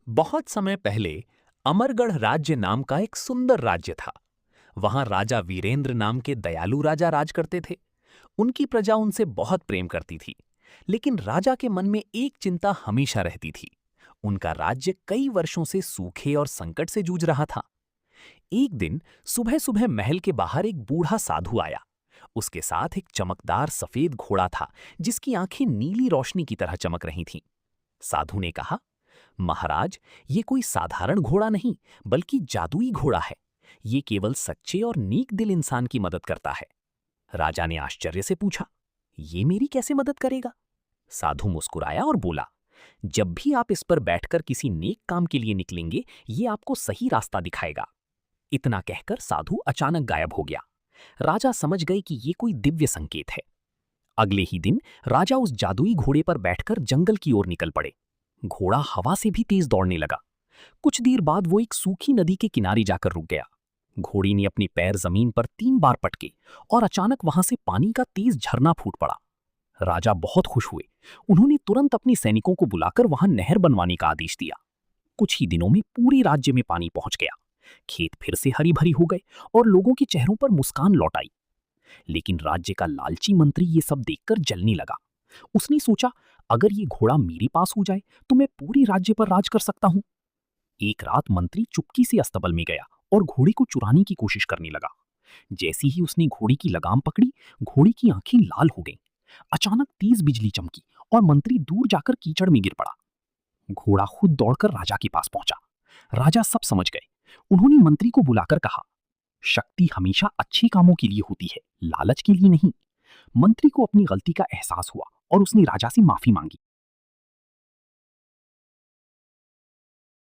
बहुत समय पहले अमरगढ़ राज्य नाम का एक सुंदर राज्य था। वहां राजा वीरेंद्र नाम के दयालु राजा राज करते थे। उनकी प्रजा उनसे बहुत प्रेम करती थी। लेकिन राजा के मन में एक चिंता हमेशा रहती थी। उनका राज्य कई वर्षों से सूखे और संकट से जूझ रहा था। एक दिन सुबह सुबह महल के बाहर एक बूढ़ा साधु आया। उसके साथ एक चमकदार सफेद घोड़ा था, जिसकी आंखें नीली रोशनी की तरह चमक रही थीं। साधु ने कहा, महाराज, ये कोई साधारण घोड़ा नहीं, बल्कि जादुई घोड़ा है। ये केवल सच्चे और नेक दिल इंसान की मदद करता है। राजा ने आश्चर्य से पूछा, ये मेरी कैसे मदद करेगा? साधु मुस्कुराया और बोला, जब भी आप इस पर बैठकर किसी नेक काम के लिए निकलेंगे, ये आपको सही रास्ता दिखाएगा। इतना कहकर साधु अचानक गायब हो गया। राजा समझ गए कि ये कोई दिव्य संकेत है। अगले ही दिन राजा उस जादुई घोड़े पर बैठकर जंगल की ओर निकल पड़े। घोड़ा हवा से भी तेज दौड़ने लगा। कुछ देर बाद वो एक सूखी नदी के किनारे जाकर रुक गया। घोड़ी ने अपने पैर जमीन पर 3 बार पटके और अचानक वहां से पानी का तेज झरना फूट पड़ा। राजा बहुत खुश हुए। उन्होंने तुरंत अपने सैनिकों को बुलाकर वहां नहर बनवाने का आदेश दिया। कुछ ही दिनों में पूरे राज्य में पानी पहुंच गया। खेत फिर से हरी भरी हो गए और लोगों के चेहरों पर मुस्कान लौट आई। लेकिन राज्य का लालची मंत्री ये सब देखकर जलने लगा। उसने सोचा, अगर ये घोड़ा मेरे पास हो जाए तो मैं पूरे राज्य पर राज कर सकता हूं। एक रात मंत्री चुपकी से अस्तबल में गया और घोड़े को चुराने की कोशिश करने लगा। जैसे ही उसने घोड़े की लगाम पकड़ी, घोड़े की आंखें लाल हो गईं। अचानक तेज बिजली चमकी और मंत्री दूर जाकर कीचड़ में गिर पड़ा। घोड़ा खुद दौड़कर राजा के पास पहुंचा। राजा सब समझ गए। उन्होंने मंत्री को बुलाकर कहा, शक्ति हमेशा अच्छे कामों के लिए होती है, लालच के लिए नहीं। मंत्री को अपनी गलती का एहसास हुआ और उसने राजा से माफी मांगी।